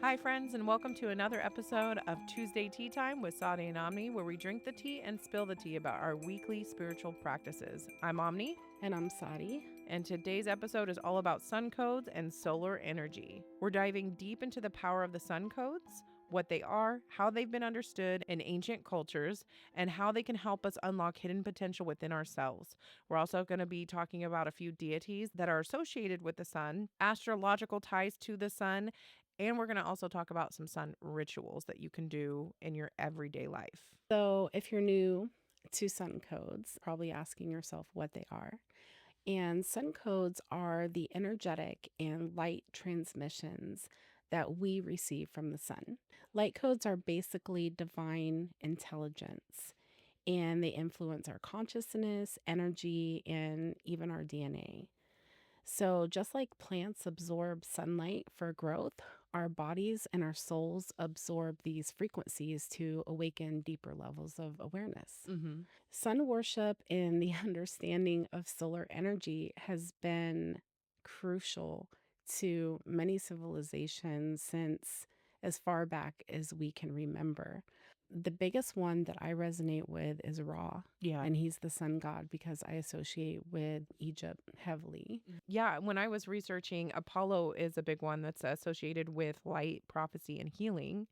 Hi, friends, and welcome to another episode of Tuesday Tea Time with Sahdi and Omni, where we drink the tea and spill the tea about our weekly spiritual practices. I'm Omni, And I'm Sadi. and today's episode is all about sun codes and solar energy. We're diving deep into the power of the sun codes, what they are, how they've been understood in ancient cultures, and how they can help us unlock hidden potential within ourselves. We're also going to be talking about a few deities that are associated with the sun, astrological ties to the sun, and we're going to also talk about some sun rituals that you can do in your everyday life. So, if you're new to sun codes, probably asking yourself what they are. And sun codes are the energetic and light transmissions that we receive from the sun. Light codes are basically divine intelligence, and they influence our consciousness, energy, and even our DNA. So, just like plants absorb sunlight for growth, our bodies and our souls absorb these frequencies to awaken deeper levels of awareness. Mm-hmm. Sun worship and the understanding of solar energy has been crucial to many civilizations since as far back as we can remember. The biggest one that I resonate with is Ra, Yeah. and he's the sun god because I associate with Egypt heavily. Yeah, when I was researching, Apollo is a big one that's associated with light, prophecy, and healing.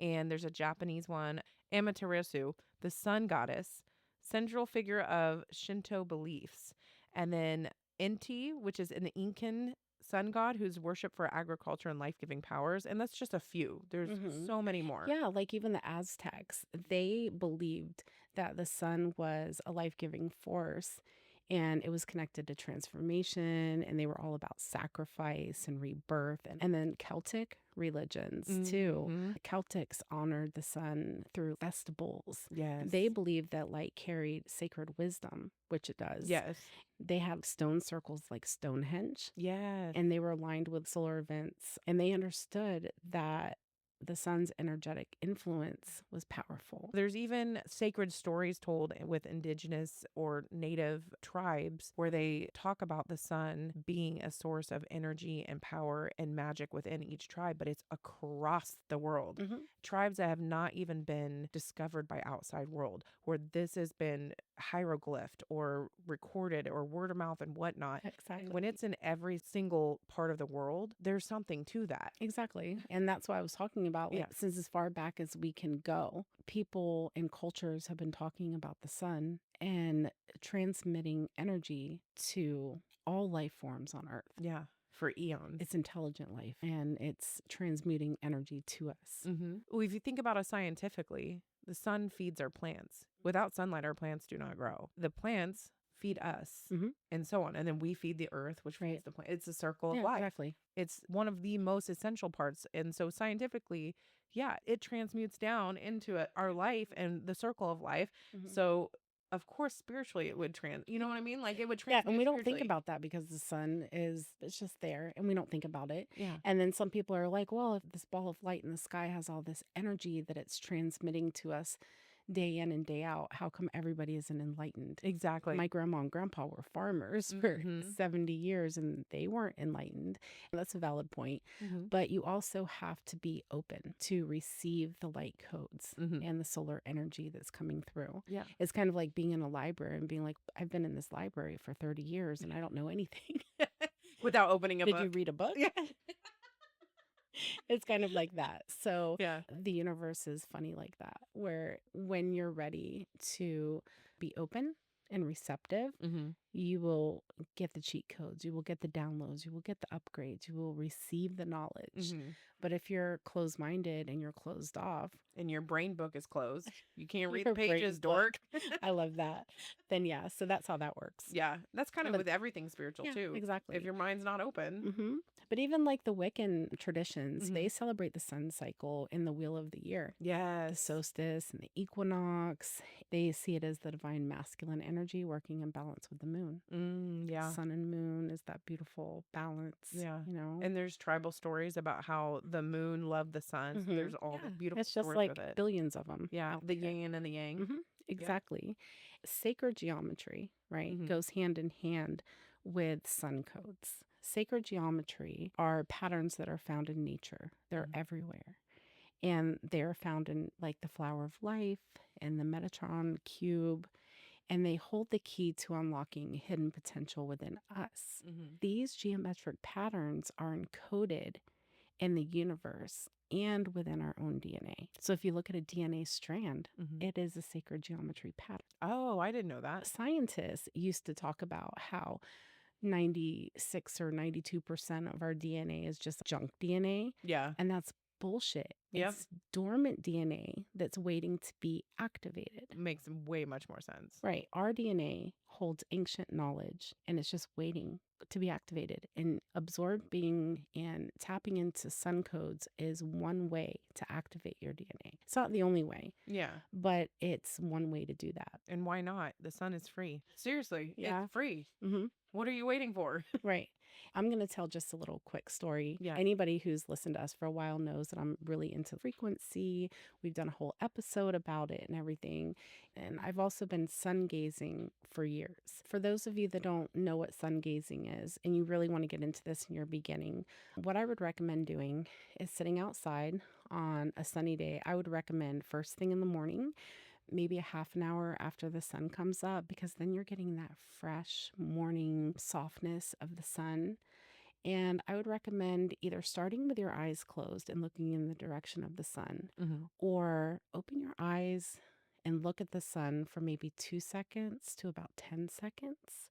And there's a Japanese one, Amaterasu, the sun goddess, central figure of Shinto beliefs. And then Inti, which is an Incan sun god who's worshipped for agriculture and life giving powers. And that's just a few. There's Mhm. so many more. Yeah, like even the Aztecs, they believed that the sun was a life giving force and it was connected to transformation, and they were all about sacrifice and rebirth. And then Celtic religions too. Mm-hmm. The Celtics honored the sun through festivals. Yes. They believed that light carried sacred wisdom, which it does. Yes. They had stone circles like Stonehenge, Yes. and they were aligned with solar events, and they understood that the sun's energetic influence was powerful. There's even sacred stories told with indigenous or native tribes where they talk about the sun being a source of energy and power and magic within each tribe, but it's across the world. Mhm. Tribes that have not even been discovered by outside world, where this has been hieroglyphed or recorded or word of mouth and whatnot. Exactly. When it's in every single part of the world, there's something to that. Exactly. And that's why I was talking about, like, Yeah. since as far back as we can go, people and cultures have been talking about the sun and transmitting energy to all life forms on Earth. Yeah. For eons. It's intelligent life, and it's transmuting energy to us. Mm-hmm. Well, if you think about it scientifically, the sun feeds our plants. Without sunlight, our plants do not grow. The plants feed us, Mhm. and so on. And then we feed the earth, which feeds Right. the plant. It's a circle of Yeah, life. exactly. It's one of the most essential parts. And so scientifically, yeah, it transmutes down into our life and the circle of life. Mhm. So of course, spiritually, it would you know what I mean? Like it would Yeah, transmute and we don't think spiritually. about that because the sun it's just there and we don't think about it. Yeah. And then some people are like, well, if this ball of light in the sky has all this energy that it's transmitting to us day in and day out, how come everybody isn't enlightened? Exactly. My grandma and grandpa were farmers for Mhm. 70 years and they weren't enlightened. That's a valid point. Mhm. But you also have to be open to receive the light codes Mhm. and the solar energy that's coming through. Yeah. It's kind of like being in a library and being like, I've been in this library for 30 years and I don't know anything. Without opening a Did book. you read a book? Yeah. It's kind of like that. So Yeah. the universe is funny like that, where when you're ready to be open and receptive, Mm-hmm. you will get the cheat codes, you will get the downloads, you will get the upgrades, you will receive the knowledge. Mm-hmm. But if you're closed minded and you're closed off, And your brain book is closed. You can't read your the brain pages, book- dork. I love that. Then, yeah, so that's how that works. Yeah. That's kind of But- with everything spiritual Yeah, too. exactly. If your mind's not open. hmm But even like the Wiccan traditions, Mhm. they celebrate the sun cycle in the wheel of the year. The Yes. solstice and the equinox, they see it as the divine masculine energy working in balance with the moon. Yeah. Sun and moon is that beautiful balance. Yeah. You know? And there's tribal stories about how the moon loved the sun. So Mhm. there's all the Yeah, beautiful it's just stories like with it. billions of them. Yeah. The yin and the yang. Exactly. Sacred geometry, right, Mhm. goes hand in hand with sun codes. Sacred geometry are patterns that are found in nature. They're Mhm. everywhere. And they're found in like the flower of life and the Metatron cube, and they hold the key to unlocking hidden potential within us. Mhm. These geometric patterns are encoded in the universe and within our own DNA. So if you look at a DNA strand, Mhm. it is a sacred geometry pattern. Oh, I didn't know that. Scientists used to talk about how 96 or 92% of our DNA is just junk DNA. Yeah. And that's bullshit. Yep. It's dormant DNA that's waiting to be activated. Makes way much more sense. Right. Our DNA holds ancient knowledge and it's just waiting to be activated. And absorbing and tapping into sun codes is one way to activate your DNA. It's not the only way, Yeah. but it's one way to do that. And why not? The sun is free. Seriously, Yeah. it's free. Mm-hmm. What are you waiting for? Right. I'm going to tell just a little quick story. Yeah. Anybody who's listened to us for a while knows that I'm really into frequency. We've done a whole episode about it and everything. And I've also been sun gazing for years. For those of you that don't know what sun gazing is and you really want to get into this in your beginning, what I would recommend doing is sitting outside on a sunny day. I would recommend first thing in the morning, maybe a half an hour after the sun comes up, because then you're getting that fresh morning softness of the sun. And I would recommend either starting with your eyes closed and looking in the direction of the sun, Mm-hmm. or open your eyes and look at the sun for maybe 2 seconds to about 10 seconds,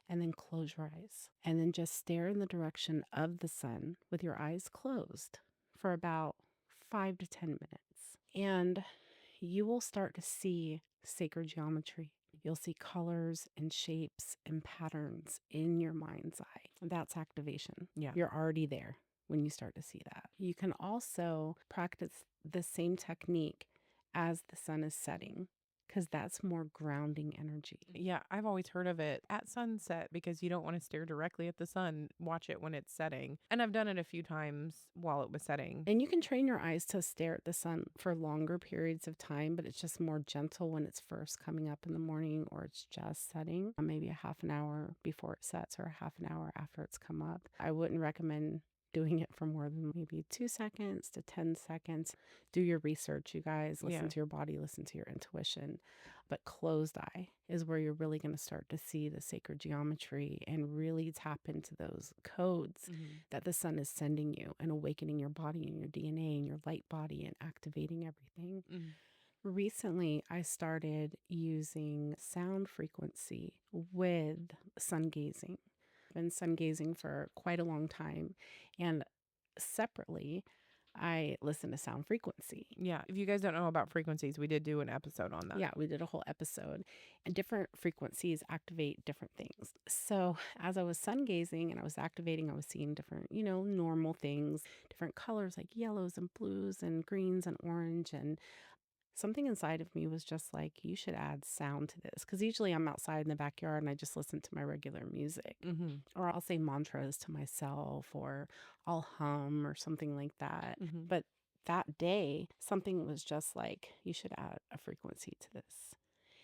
and then close your eyes. And then just stare in the direction of the sun with your eyes closed for about 5 to 10 minutes. And you will start to see sacred geometry. You'll see colors and shapes and patterns in your mind's eye. That's activation. Yeah. You're already there when you start to see that. You can also practice the same technique as the sun is setting, because that's more grounding energy. Yeah, I've always heard of it at sunset because you don't want to stare directly at the sun. Watch it when it's setting. And I've done it a few times while it was setting. And you can train your eyes to stare at the sun for longer periods of time, but it's just more gentle when it's first coming up in the morning or it's just setting, maybe a half an hour before it sets or a half an hour after it's come up. I wouldn't recommend doing it for more than maybe 2 seconds to 10 seconds. Do your research, you guys. Listen to your body, listen to your intuition. But closed eye is where you're really going to start to see the sacred geometry and really tap into those codes that the sun is sending you and awakening your body and your DNA and your light body and activating everything. Recently, I started using sound frequency with sun gazing. I've been sun gazing for quite a long time. And separately, I listen to sound frequency. Yeah. If you guys don't know about frequencies, we did do an episode on that. Yeah, we did a whole episode. And different frequencies activate different things. So as I was sun gazing and I was activating, I was seeing different, normal things, different colors like yellows and blues and greens and orange. And something inside of me was just like, you should add sound to this. Because usually I'm outside in the backyard and I just listen to my regular music. Or I'll say mantras to myself, or I'll hum or something like that. But that day, something was just like, you should add a frequency to this.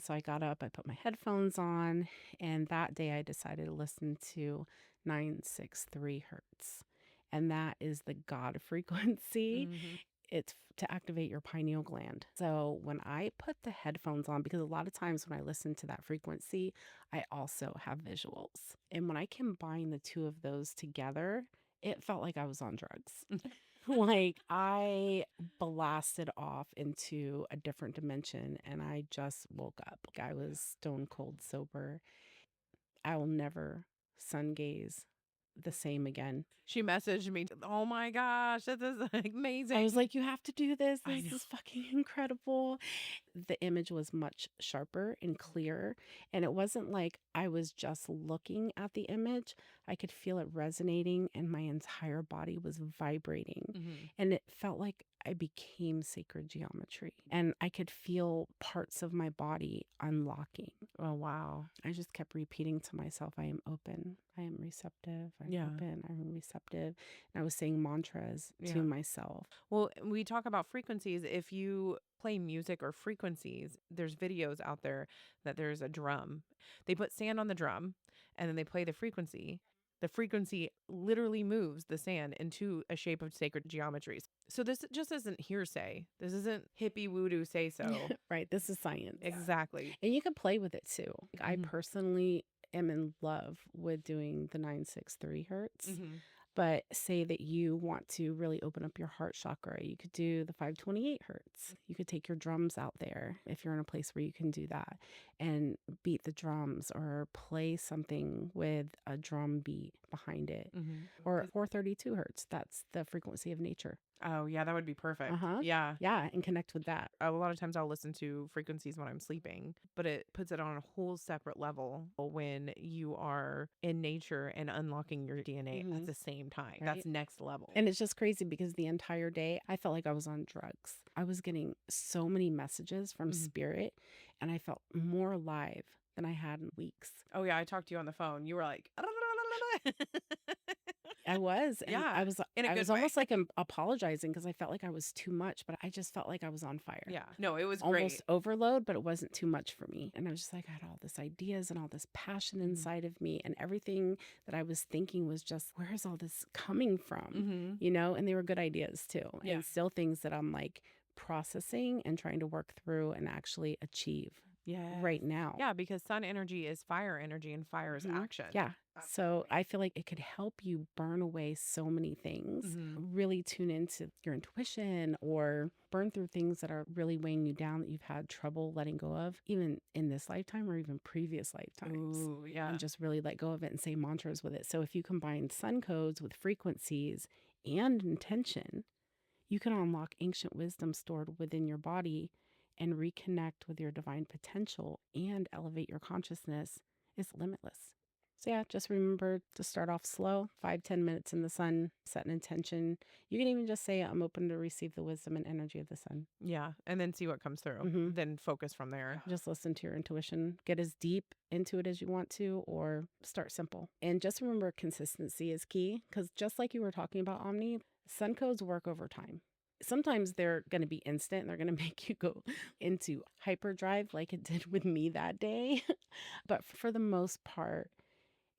So I got up, I put my headphones on, and that day I decided to listen to 963 hertz. And that is the God frequency. It's to activate your pineal gland. So when I put the headphones on, because a lot of times when I listen to that frequency, I also have visuals. And when I combine the two of those together, it felt like I was on drugs. Like I blasted off into a different dimension and I just woke up. Like I was stone cold sober. I will never sun gaze the same again. She messaged me, oh my gosh, this is amazing. I was like, you have to do this. I This know. is fucking incredible. The image was much sharper and clearer. And it wasn't like I was just looking at the image. I could feel it resonating and my entire body was vibrating. And it felt like I became sacred geometry. And I could feel parts of my body unlocking. Oh, wow. I just kept repeating to myself, I am open. I am receptive. I'm open. I'm receptive. And I was saying mantras to myself. Well, we talk about frequencies. If you play music or frequencies, there's videos out there that there's a drum. They put sand on the drum and then they play the frequency. The frequency literally moves the sand into a shape of sacred geometries. So this just isn't hearsay. This isn't hippie voodoo say so. Right. This is science. Exactly. And you can play with it too. I Mhm. personally am in love with doing the 963 hertz. Mhm. But say that you want to really open up your heart chakra, you could do the 528 hertz. You could take your drums out there if you're in a place where you can do that and beat the drums or play something with a drum beat behind it. Mhm. Or 432 hertz. That's the frequency of nature. Oh, yeah, that would be perfect. Uh-huh. Yeah. Yeah, and connect with that. A lot of times I'll listen to frequencies when I'm sleeping, but it puts it on a whole separate level when you are in nature and unlocking your DNA at Mhm. the same time. Right. That's next level. And it's just crazy because the entire day I felt like I was on drugs. I was getting so many messages from Mhm. spirit, and I felt more alive than I had in weeks. Oh, yeah, I talked to you on the phone. You were like, I was, and Yeah, I was in a I good was way. almost like apologizing because I felt like I was too much, but I just felt like I was on fire. Yeah. No, it was Almost great. overload, but it wasn't too much for me. And I was just like, I had all this ideas and all this passion Mhm. inside of me, and everything that I was thinking was just, where is all this coming from? Mhm. You know, and they were good ideas too. Yeah. And still things that I'm like processing and trying to work through and actually achieve right now. Yeah, because sun energy is fire energy and fire is Mhm. action. Yeah. So I feel like it could help you burn away so many things, Mhm. really tune into your intuition or burn through things that are really weighing you down that you've had trouble letting go of, even in this lifetime or even previous lifetimes. Ooh, yeah. And just really let go of it and say mantras with it. So if you combine sun codes with frequencies and intention, you can unlock ancient wisdom stored within your body and reconnect with your divine potential and elevate your consciousness. Is limitless. So yeah, just remember to start off slow, 5-10 minutes in the sun, set an intention. You can even just say, I'm open to receive the wisdom and energy of the sun. Yeah, and then see what comes through. Mhm. Then focus from there. Just listen to your intuition. Get as deep into it as you want to, or start simple. And just remember, consistency is key, because just like you were talking about, Omni, sun codes work over time. Sometimes they're going to be instant and they're going to make you go into hyperdrive like it did with me that day. But for the most part,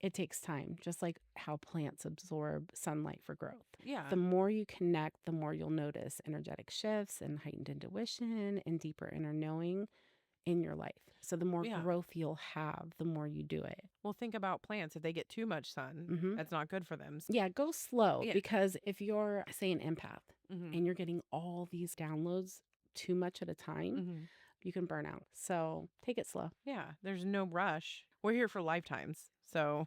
it takes time, just like how plants absorb sunlight for growth. Yeah. The more you connect, the more you'll notice energetic shifts and heightened intuition and deeper inner knowing in your life. So the more Yeah. growth you'll have, the more you do it. Well, think about plants. If they get too much sun, Mhm. that's not good for them. Yeah, go slow, Yeah. because if you're, say, an empath Mhm. and you're getting all these downloads too much at a time, Mhm. you can burn out. So take it slow. Yeah, there's no rush. We're here for lifetimes. So,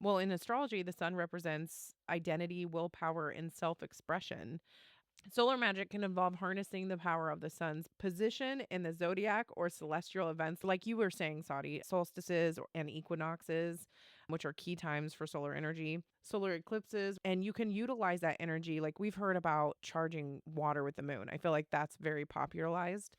well, in astrology, the sun represents identity, willpower, and self expression. Solar magic can involve harnessing the power of the sun's position in the zodiac or celestial events, like you were saying, Saudi, solstices and equinoxes, which are key times for solar energy, solar eclipses, and you can utilize that energy. Like we've heard about charging water with the moon. I feel like that's very popularized.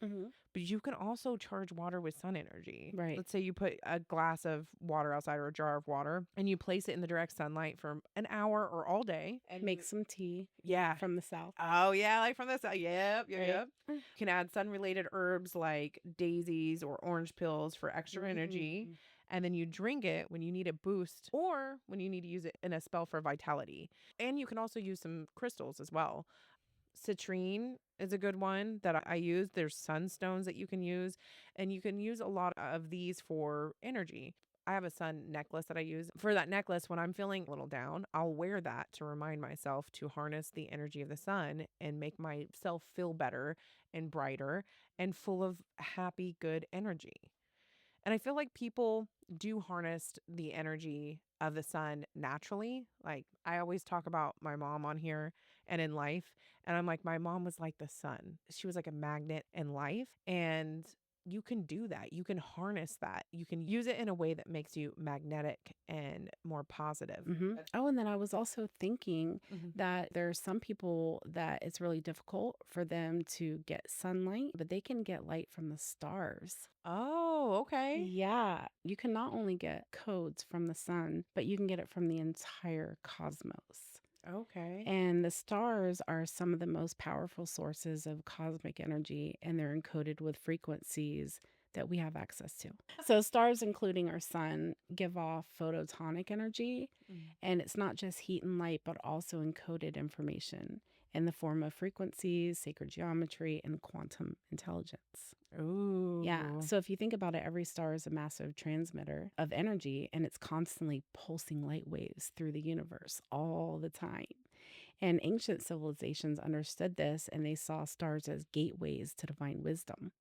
But you can also charge water with sun energy. Right. Let's say you put a glass of water outside or a jar of water and you place it in the direct sunlight for an hour or all day. And Make some tea yeah. from the south. Oh, yeah, like from the south. Yep. Right. You can add sun-related herbs like daisies or orange pills for extra energy. Mhm. And then you drink it when you need a boost or when you need to use it in a spell for vitality. And you can also use some crystals as well. Citrine is a good one that I use. There's sunstones that you can use, and you can use a lot of these for energy. I have a sun necklace that I use. For that necklace, when I'm feeling a little down, I'll wear that to remind myself to harness the energy of the sun and make myself feel better and brighter and full of happy, good energy. And I feel like people do harness the energy of the sun naturally. Like I always talk about my mom on here and in life. And I'm like, my mom was like the sun. She was like a magnet in life. And you can do that. You can harness that. You can use it in a way that makes you magnetic and more positive. Oh, and then I was also thinking Mhm. that there are some people that it's really difficult for them to get sunlight, but they can get light from the stars. Oh, okay. Yeah, you can not only get codes from the sun, but you can get it from the entire cosmos. Okay. And the stars are some of the most powerful sources of cosmic energy, and they're encoded with frequencies that we have access to. So stars, including our sun, give off photonic energy, and it's not just heat and light, but also encoded information in the form of frequencies, sacred geometry, and quantum intelligence. Ooh. Yeah. So if you think about it, every star is a massive transmitter of energy, and it's constantly pulsing light waves through the universe all the time. And ancient civilizations understood this, and they saw stars as gateways to divine wisdom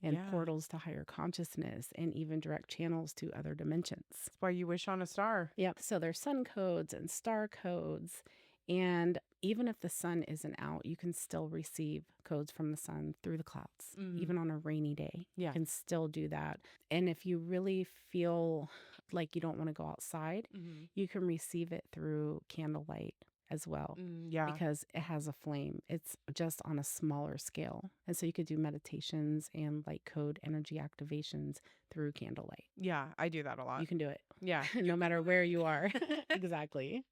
and Yeah. portals to higher consciousness and even direct channels to other dimensions. That's why you wish on a star. Yep. So there's sun codes and star codes. And even if the sun isn't out, you can still receive codes from the sun through the clouds, even on a rainy day. Yeah. You can still do that. And if you really feel like you don't want to go outside, you can receive it through candlelight as well. Yeah. Because it has a flame. It's just on a smaller scale. And so you could do meditations and light code energy activations through candlelight. Yeah, I do that a lot. You can do it. Yeah. No matter where you are. Exactly.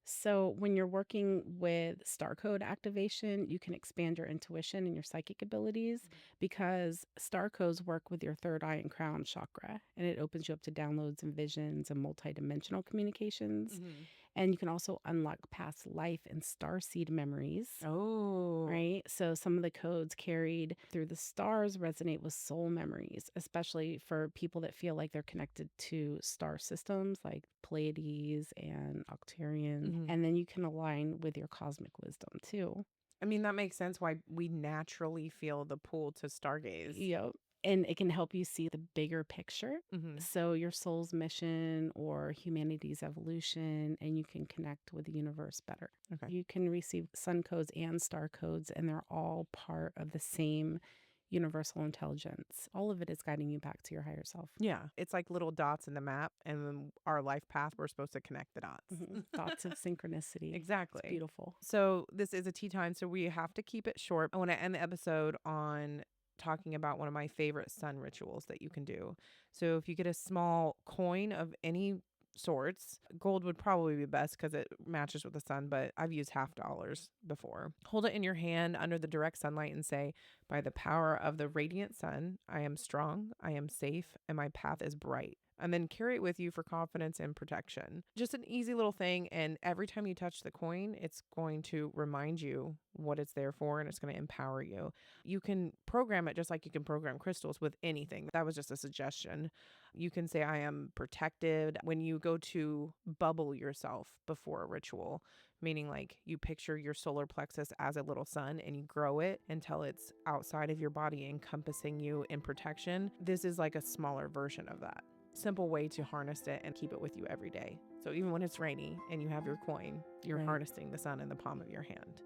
So when you're working with star code activation, you can expand your intuition and your psychic abilities because star codes work with your third eye and crown chakra, and it opens you up to downloads and visions and multidimensional communications. And you can also unlock past life and starseed memories. Oh. Right? So some of the codes carried through the stars resonate with soul memories, especially for people that feel like they're connected to star systems like Pleiades and Octarian. And then you can align with your cosmic wisdom too. I mean, that makes sense why we naturally feel the pull to stargaze. Yep. And it can help you see the bigger picture. So your soul's mission or humanity's evolution, and you can connect with the universe better. Okay. You can receive sun codes and star codes, and they're all part of the same universal intelligence. All of it is guiding you back to your higher self. Yeah. It's like little dots in the map, and then our life path, we're supposed to connect the dots. Thoughts of synchronicity. Exactly. It's beautiful. So this is a tea time, so we have to keep it short. I want to end the episode on talking about one of my favorite sun rituals that you can do. So if you get a small coin of any sorts, gold would probably be best because it matches with the sun, but I've used $50 before. Hold it in your hand under the direct sunlight and say, by the power of the radiant sun, I am strong, I am safe, and my path is bright. And then carry it with you for confidence and protection. Just an easy little thing. And every time you touch the coin, it's going to remind you what it's there for, and it's going to empower you. You can program it just like you can program crystals with anything. That was just a suggestion. You can say, I am protected. When you go to bubble yourself before a ritual, meaning like you picture your solar plexus as a little sun and you grow it until it's outside of your body, encompassing you in protection. This is like a smaller version of that. Simple way to harness it and keep it with you every day. So even when it's rainy and you have your coin, you're harnessing the sun in the palm of your hand.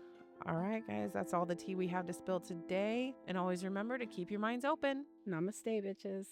All right, guys, that's all the tea we have to spill today. And always remember to keep your minds open. Namaste, bitches.